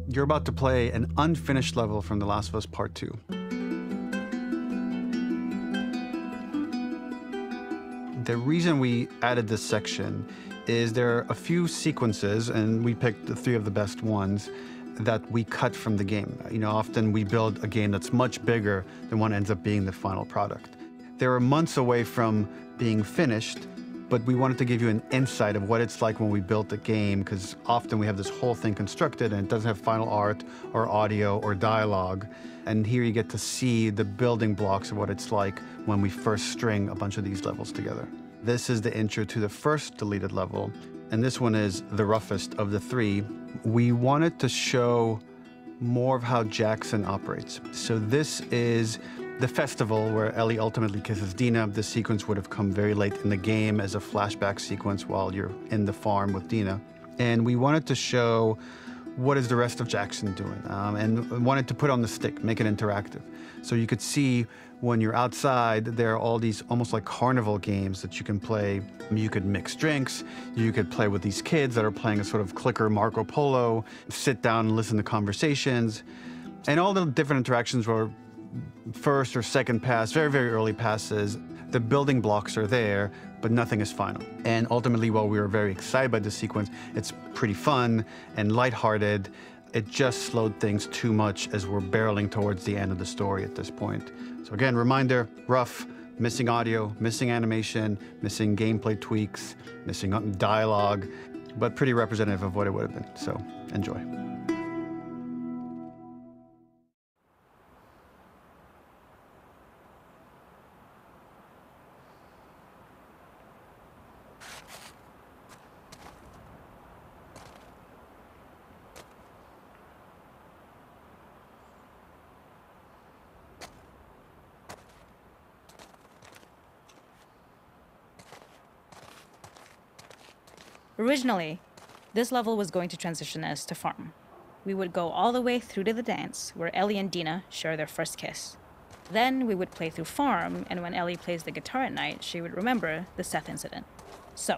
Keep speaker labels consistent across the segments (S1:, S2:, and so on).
S1: You're about to play an unfinished level from The Last of Us Part 2. The reason we added this section is there are a few sequences, and we picked the 3 of the best ones, that we cut from the game. You know, often we build a game that's much bigger than what ends up being the final product. They were months away from being finished, but we wanted to give you an insight of what it's like when we built a game, because often we have this whole thing constructed and it doesn't have final art or audio or dialogue. And here you get to see the building blocks of what it's like when we first string a bunch of these levels together. This is the intro to the first deleted level, and this one is the roughest of the 3. We wanted to show more of how Jackson operates. So this is the festival where Ellie ultimately kisses Dina. This sequence would have come very late in the game as a flashback sequence while you're in the farm with Dina. And we wanted to show what is the rest of Jackson doing, and wanted to put on the stick, make it interactive. So you could see when you're outside, there are all these almost like carnival games that you can play. You could mix drinks, you could play with these kids that are playing a sort of clicker Marco Polo, sit down and listen to conversations. And all the different interactions were first or second pass, very, very early passes. The building blocks are there, but nothing is final. And ultimately, while we were very excited by this sequence, it's pretty fun and lighthearted. It just slowed things too much as we're barreling towards the end of the story at this point. So again, reminder, rough, missing audio, missing animation, missing gameplay tweaks, missing dialogue, but pretty representative of what it would have been. So enjoy.
S2: Originally, this level was going to transition us to farm. We would go all the way through to the dance, where Ellie and Dina share their first kiss. Then we would play through farm, and when Ellie plays the guitar at night, she would remember the Seth incident. So,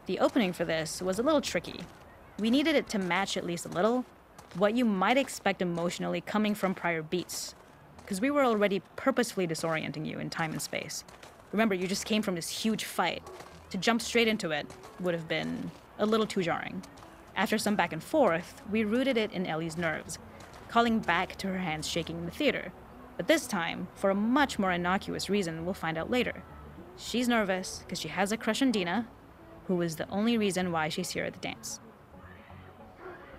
S2: the opening for this was a little tricky. We needed it to match at least a little what you might expect emotionally coming from prior beats, because we were already purposefully disorienting you in time and space. Remember, you just came from this huge fight. To jump straight into it would have been a little too jarring. After some back and forth, we rooted it in Ellie's nerves, calling back to her hands shaking in the theater. But this time, for a much more innocuous reason we'll find out later. She's nervous because she has a crush on Dina, who is the only reason why she's here at the dance.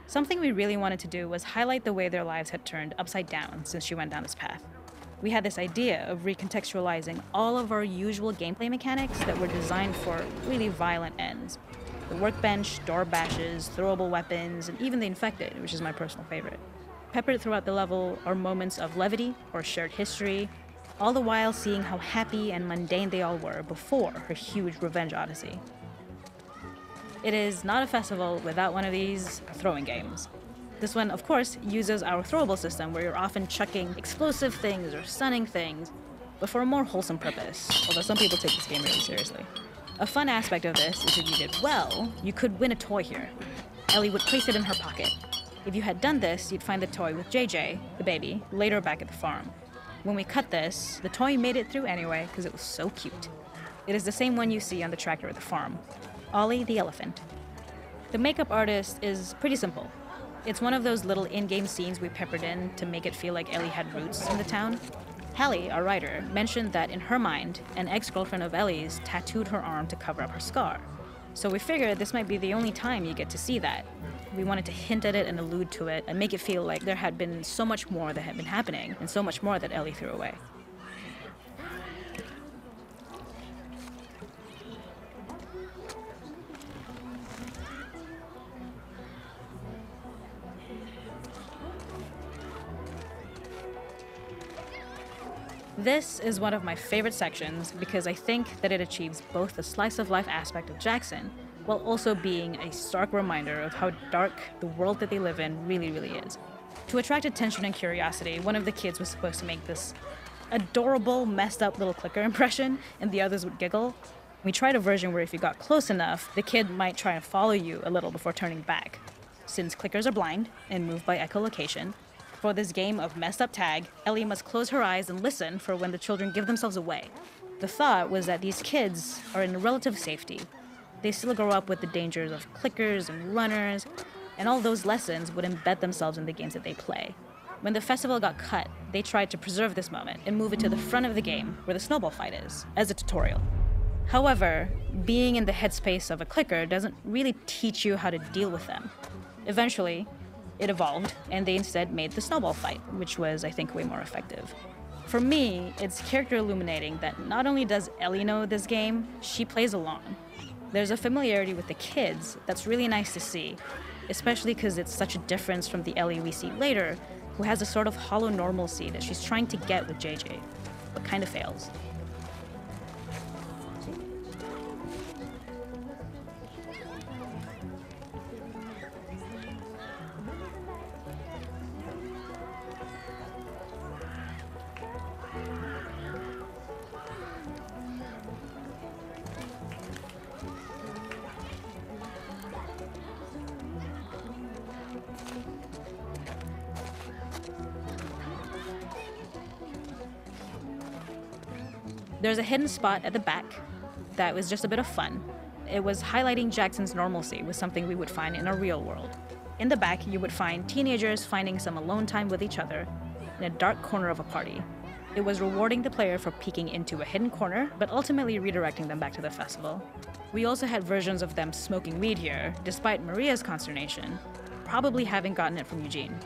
S2: Something we really wanted to do was highlight the way their lives had turned upside down since she went down this path. We had this idea of recontextualizing all of our usual gameplay mechanics that were designed for really violent ends. The workbench, door bashes, throwable weapons, and even the infected, which is my personal favorite. Peppered throughout the level are moments of levity or shared history, all the while seeing how happy and mundane they all were before her huge revenge odyssey. It is not a festival without one of these throwing games. This one, of course, uses our throwable system where you're often chucking explosive things or stunning things, but for a more wholesome purpose, although some people take this game really seriously. A fun aspect of this is if you did well, you could win a toy here. Ellie would place it in her pocket. If you had done this, you'd find the toy with JJ, the baby, later back at the farm. When we cut this, the toy made it through anyway because it was so cute. It is the same one you see on the tractor at the farm. Ollie the elephant. The makeup artist is pretty simple. It's one of those little in-game scenes we peppered in to make it feel like Ellie had roots in the town. Hallie, our writer, mentioned that in her mind, an ex-girlfriend of Ellie's tattooed her arm to cover up her scar. So we figured this might be the only time you get to see that. We wanted to hint at it and allude to it and make it feel like there had been so much more that had been happening and so much more that Ellie threw away. This is one of my favorite sections because I think that it achieves both the slice-of-life aspect of Jackson while also being a stark reminder of how dark the world that they live in really, really is. To attract attention and curiosity, one of the kids was supposed to make this adorable, messed up little clicker impression, and the others would giggle. We tried a version where if you got close enough, the kid might try and follow you a little before turning back. Since clickers are blind and move by echolocation, for this game of messed up tag, Ellie must close her eyes and listen for when the children give themselves away. The thought was that these kids are in relative safety. They still grow up with the dangers of clickers and runners, and all those lessons would embed themselves in the games that they play. When the festival got cut, they tried to preserve this moment and move it to the front of the game where the snowball fight is, as a tutorial. However, being in the headspace of a clicker doesn't really teach you how to deal with them. Eventually, it evolved, and they instead made the snowball fight, which was, I think, way more effective. For me, it's character illuminating that not only does Ellie know this game, she plays along. There's a familiarity with the kids that's really nice to see, especially because it's such a difference from the Ellie we see later, who has a sort of hollow normalcy that she's trying to get with JJ, but kind of fails. There's a hidden spot at the back that was just a bit of fun. It was highlighting Jackson's normalcy with something we would find in a real world. In the back, you would find teenagers finding some alone time with each other in a dark corner of a party. It was rewarding the player for peeking into a hidden corner, but ultimately redirecting them back to the festival. We also had versions of them smoking weed here, despite Maria's consternation, probably having gotten it from Eugene.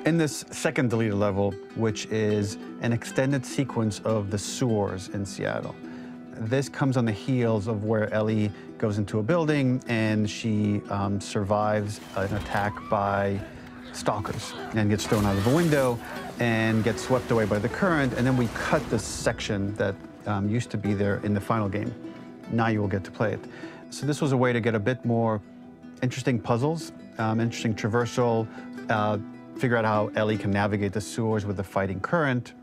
S1: In this second deleted level, which is an extended sequence of the sewers in Seattle, this comes on the heels of where Ellie goes into a building and she survives an attack by stalkers and gets thrown out of a window and gets swept away by the current. And then we cut this section that used to be there in the final game. Now you will get to play it. So this was a way to get a bit more interesting puzzles, interesting traversal, figure out how Ellie can navigate the sewers with the fighting current.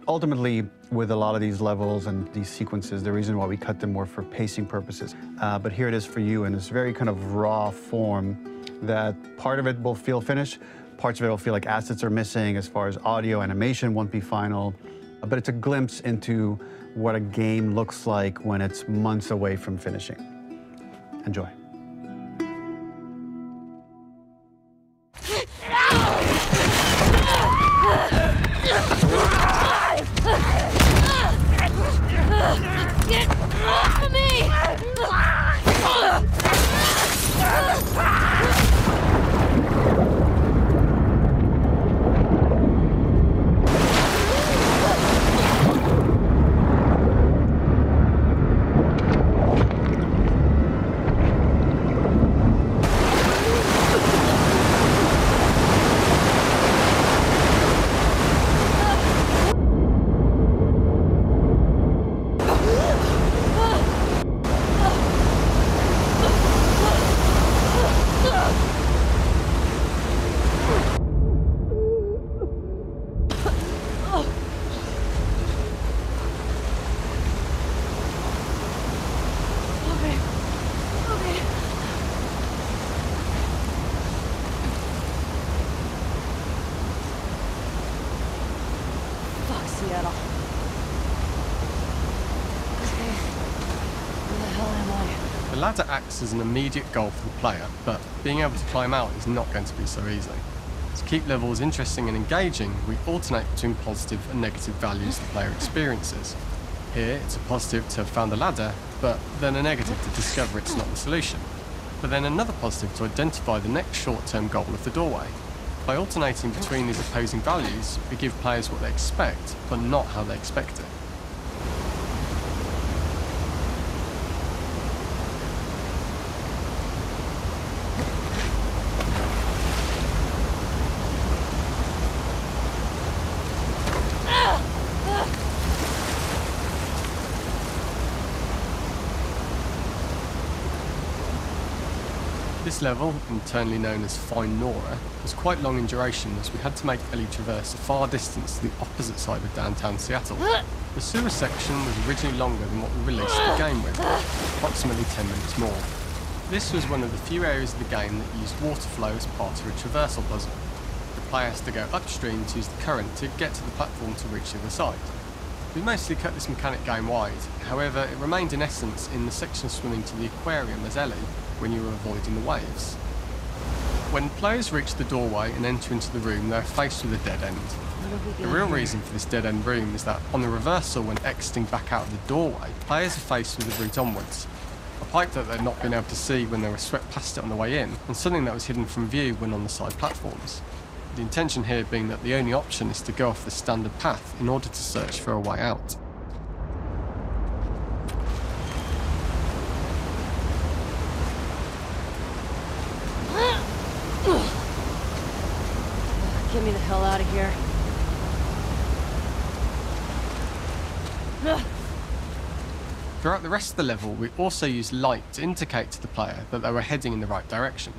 S1: Ultimately, with a lot of these levels and these sequences, the reason why we cut them were for pacing purposes. But here it is for you in this very kind of raw form that part of it will feel finished, parts of it will feel like assets are missing as far as audio, animation won't be final. But it's a glimpse into what a game looks like when it's months away from finishing. Enjoy.
S3: Get off me! Seattle. Okay. Where the hell am I?
S4: The ladder acts as an immediate goal for the player, but being able to climb out is not going to be so easy. To keep levels interesting and engaging, we alternate between positive and negative values the player experiences. Here, it's a positive to have found the ladder, but then a negative to discover it's not the solution. But then another positive to identify the next short-term goal of the doorway. By alternating between these opposing values, we give players what they expect, but not how they expect it. This level, internally known as Fine Nora, was quite long in duration as we had to make Ellie traverse a far distance to the opposite side of downtown Seattle. The sewer section was originally longer than what we released the game with, approximately 10 minutes more. This was one of the few areas of the game that used water flow as part of a traversal puzzle. The player has to go upstream to use the current to get to the platform to reach the other side. We mostly cut this mechanic game wide, however it remained in essence in the section swimming to the aquarium as Ellie when you were avoiding the waves. When players reach the doorway and enter into the room, they are faced with a dead end. The real reason for this dead end room is that on the reversal when exiting back out of the doorway, players are faced with a route onwards. A pipe that they'd not been able to see when they were swept past it on the way in, and something that was hidden from view when on the side platforms. The intention here being that the only option is to go off the standard path in order to search for a way out.
S3: Get me the hell out of here.
S4: Throughout the rest of the level, we also used light to indicate to the player that they were heading in the right direction.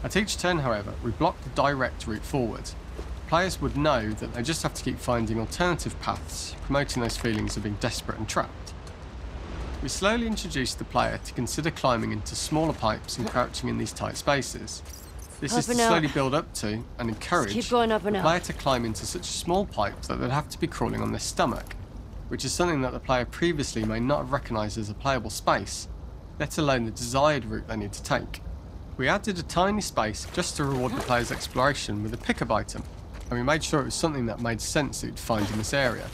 S4: At each turn, however, we blocked the direct route forward. Players would know that they just have to keep finding alternative paths, promoting those feelings of being desperate and trapped. We slowly introduced the player to consider climbing into smaller pipes and crouching in these tight spaces. This is to slowly build up to and encourage the player to climb into such small pipes that they'd have to be crawling on their stomach, which is something that the player previously may not have recognised as a playable space, let alone the desired route they need to take. We added a tiny space just to reward the player's exploration with a pickup item, and we made sure it was something that made sense that you'd find in this area,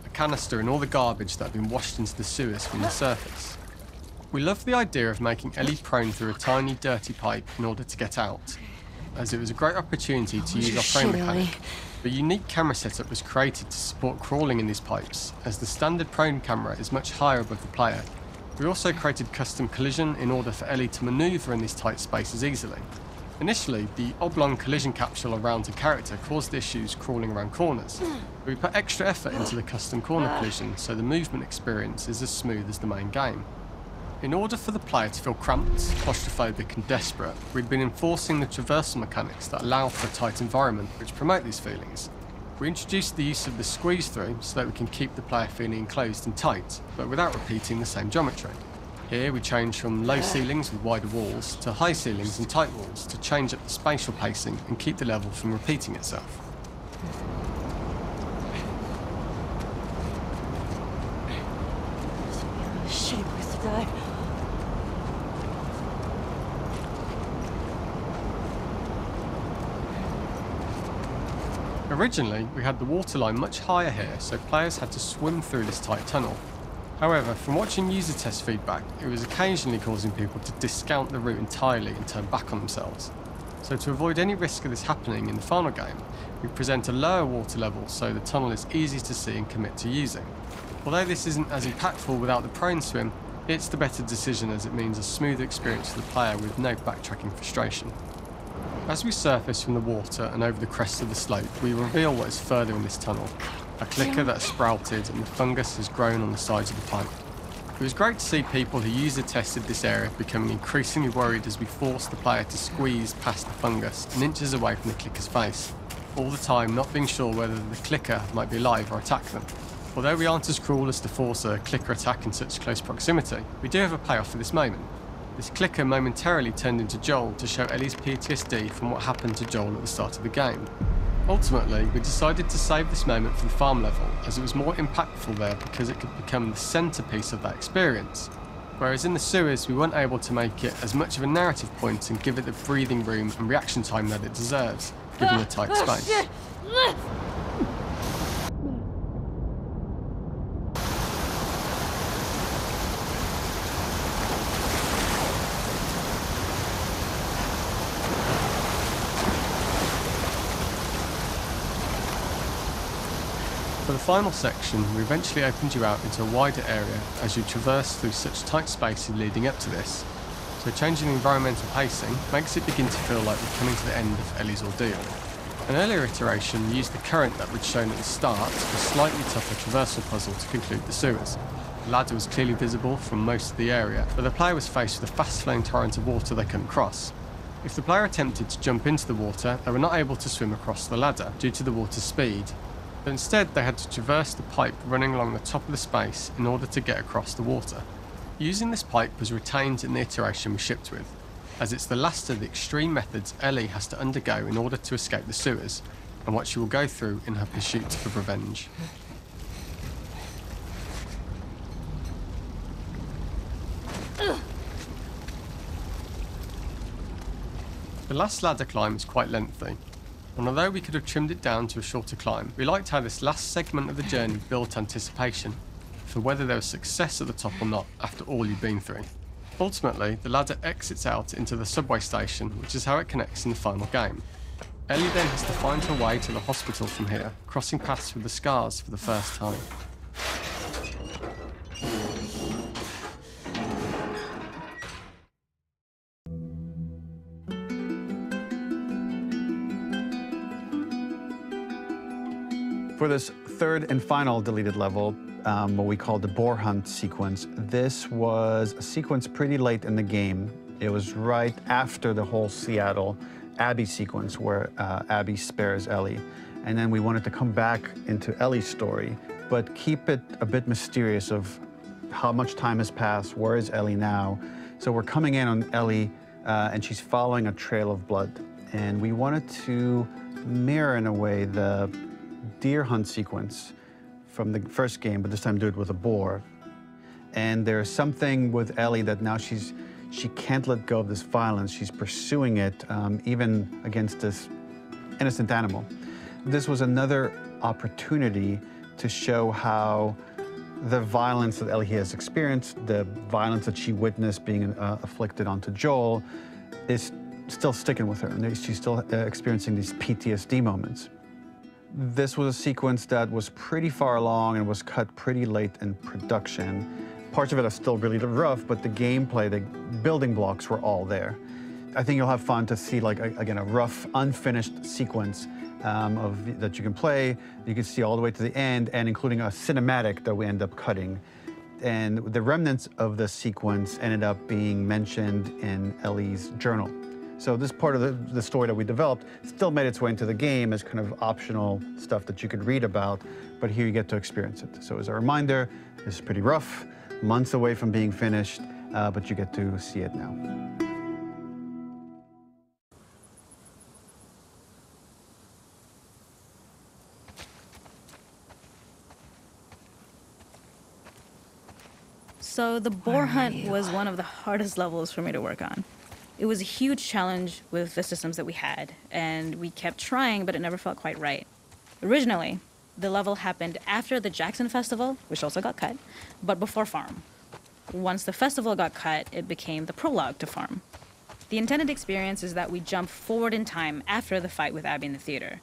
S4: a canister and all the garbage that had been washed into the sewers from the surface. We loved the idea of making Ellie prone through a tiny dirty pipe in order to get out, as it was a great opportunity to use our prone mechanic. A unique camera setup was created to support crawling in these pipes, as the standard prone camera is much higher above the player. We also created custom collision in order for Ellie to manoeuvre in these tight spaces easily. Initially, the oblong collision capsule around the character caused issues crawling around corners. We put extra effort into the custom corner collision so the movement experience is as smooth as the main game. In order for the player to feel cramped, claustrophobic and desperate, we'd been enforcing the traversal mechanics that allow for a tight environment which promote these feelings. We introduced the use of the squeeze through so that we can keep the player feeling enclosed and tight, but without repeating the same geometry. Here we change from low ceilings with wider walls to high ceilings and tight walls to change up the spatial pacing and keep the level from repeating itself.
S3: Shitty place to die.
S4: Originally, we had the waterline much higher here, so players had to swim through this tight tunnel. However, from watching user test feedback, it was occasionally causing people to discount the route entirely and turn back on themselves. So to avoid any risk of this happening in the final game, we present a lower water level so the tunnel is easy to see and commit to using. Although this isn't as impactful without the prone swim, it's the better decision as it means a smoother experience for the player with no backtracking frustration. As we surface from the water and over the crest of the slope, we reveal what is further in this tunnel. A clicker that has sprouted and the fungus has grown on the sides of the pipe. It was great to see people who user tested this area becoming increasingly worried as we forced the player to squeeze past the fungus and inches away from the clicker's face, all the time not being sure whether the clicker might be alive or attack them. Although we aren't as cruel as to force a clicker attack in such close proximity, we do have a payoff for this moment. This clicker momentarily turned into Joel to show Ellie's PTSD from what happened to Joel at the start of the game. Ultimately, we decided to save this moment for the farm level, as it was more impactful there because it could become the centrepiece of that experience. Whereas in the sewers, we weren't able to make it as much of a narrative point and give it the breathing room and reaction time that it deserves, given the tight space. For the final section, we eventually opened you out into a wider area as you traverse through such tight spaces leading up to this, so changing the environmental pacing makes it begin to feel like we're coming to the end of Ellie's ordeal. An earlier iteration used the current that we'd shown at the start, a slightly tougher traversal puzzle to conclude the sewers. The ladder was clearly visible from most of the area, but the player was faced with a fast-flowing torrent of water they couldn't cross. If the player attempted to jump into the water, they were not able to swim across the ladder due to the water's speed, but instead they had to traverse the pipe running along the top of the space in order to get across the water. Using this pipe was retained in the iteration we shipped with, as it's the last of the extreme methods Ellie has to undergo in order to escape the sewers, and what she will go through in her pursuit of revenge. The last ladder climb is quite lengthy, and although we could have trimmed it down to a shorter climb, we liked how this last segment of the journey built anticipation for whether there was success at the top or not after all you've been through. Ultimately, the ladder exits out into the subway station, which is how it connects in the final game. Ellie then has to find her way to the hospital from here, crossing paths with the scars for the first time.
S1: For this third and final deleted level, what we call the boar hunt sequence, this was a sequence pretty late in the game. It was right after the whole Seattle Abby sequence where Abby spares Ellie. And then we wanted to come back into Ellie's story, but keep it a bit mysterious of how much time has passed, where is Ellie now? So we're coming in on Ellie and she's following a trail of blood. And we wanted to mirror in a way the deer hunt sequence from the first game, but this time do it with a boar. And there's something with Ellie that now she can't let go of this violence. She's pursuing it, even against this innocent animal. This was another opportunity to show how the violence that Ellie has experienced, the violence that she witnessed being afflicted onto Joel, is still sticking with her, and she's still experiencing these PTSD moments. This was a sequence that was pretty far along and was cut pretty late in production. Parts of it are still really rough, but the gameplay, the building blocks were all there. I think you'll have fun to see, like, again, a rough, unfinished sequence that you can play. You can see all the way to the end, and including a cinematic that we end up cutting. And the remnants of the sequence ended up being mentioned in Ellie's journal. So this part of the story that we developed still made its way into the game as kind of optional stuff that you could read about, but here you get to experience it. So as a reminder, this is pretty rough, months away from being finished, but you get to see it now.
S2: So the boar hunt was one of the hardest levels for me to work on. It was a huge challenge with the systems that we had, and we kept trying, but it never felt quite right. Originally, the level happened after the Jackson Festival, which also got cut, but before Farm. Once the festival got cut, it became the prologue to Farm. The intended experience is that we jump forward in time after the fight with Abby in the theater.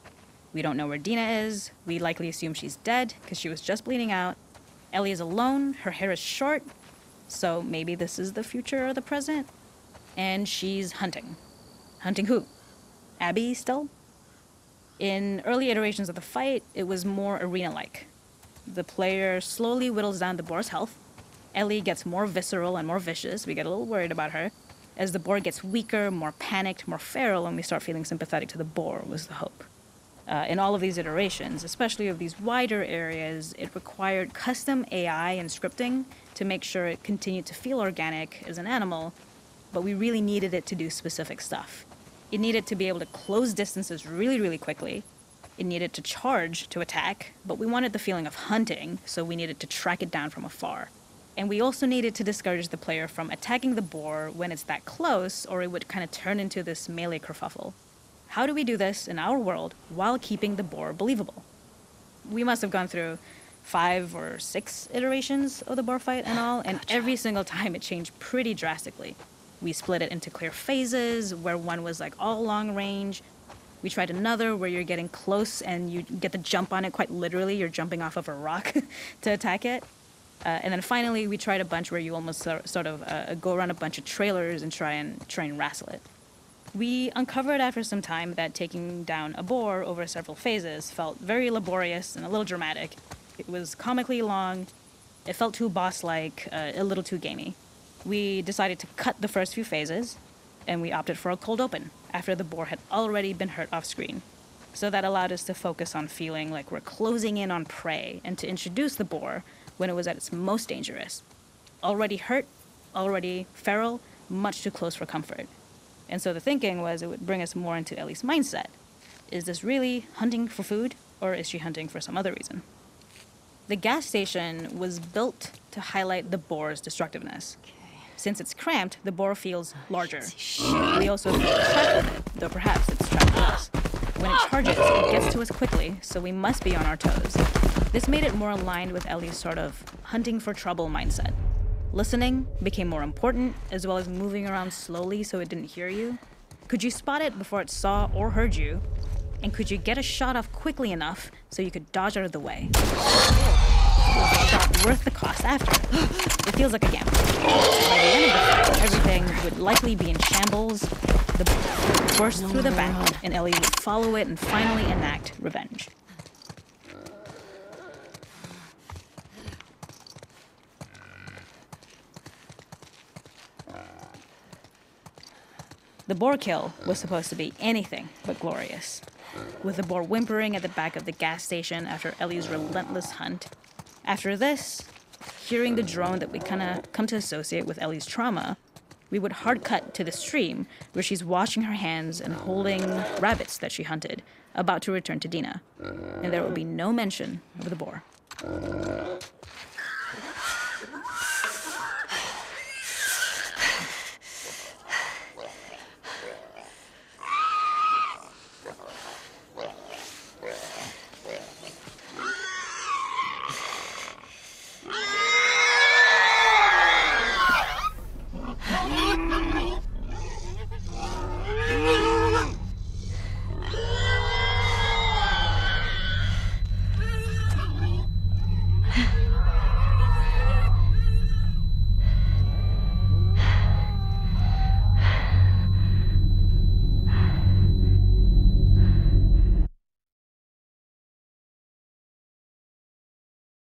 S2: We don't know where Dina is. We likely assume she's dead because she was just bleeding out. Ellie is alone. Her hair is short. So maybe this is the future or the present. And she's hunting. Hunting who? Abby still? In early iterations of the fight, it was more arena-like. The player slowly whittles down the boar's health. Ellie gets more visceral and more vicious. We get a little worried about her. As the boar gets weaker, more panicked, more feral, and we start feeling sympathetic to the boar, was the hope. In all of these iterations, especially of these wider areas, it required custom AI and scripting to make sure it continued to feel organic as an animal, but we really needed it to do specific stuff. It needed to be able to close distances really, really quickly. It needed to charge to attack, but we wanted the feeling of hunting, so we needed to track it down from afar. And we also needed to discourage the player from attacking the boar when it's that close, or it would kind of turn into this melee kerfuffle. How do we do this in our world while keeping the boar believable? We must have gone through 5 or 6 iterations of the boar fight and all, and every single time it changed pretty drastically. We split it into clear phases, where one was like all long range. We tried another where you're getting close and you get the jump on it quite literally. You're jumping off of a rock to attack it. And then finally, we tried a bunch where you almost sort of go around a bunch of trailers and try and wrestle it. We uncovered after some time that taking down a boar over several phases felt very laborious and a little dramatic. It was comically long. It felt too boss-like, a little too gamey. We decided to cut the first few phases, and we opted for a cold open after the boar had already been hurt off screen. So that allowed us to focus on feeling like we're closing in on prey and to introduce the boar when it was at its most dangerous. Already hurt, already feral, much too close for comfort. And so the thinking was it would bring us more into Ellie's mindset. Is this really hunting for food, or is she hunting for some other reason? The gas station was built to highlight the boar's destructiveness. Since it's cramped, the boar feels larger. We also feel trapped with it, though perhaps it's trapped with us. When it charges, it gets to us quickly, so we must be on our toes. This made it more aligned with Ellie's sort of hunting for trouble mindset. Listening became more important, as well as moving around slowly so it didn't hear you. Could you spot it before it saw or heard you? And could you get a shot off quickly enough so you could dodge out of the way? Was the shot worth the cost after? It feels like a gamble. By the end of the fight, everything would likely be in shambles. The boar would burst through the back, and Ellie would follow it and finally enact revenge. The boar kill was supposed to be anything but glorious, with the boar whimpering at the back of the gas station after Ellie's relentless hunt. After this, hearing the drone that we kind of come to associate with Ellie's trauma, we would hard cut to the stream where she's washing her hands and holding rabbits that she hunted, about to return to Dina. And there would be no mention of the boar.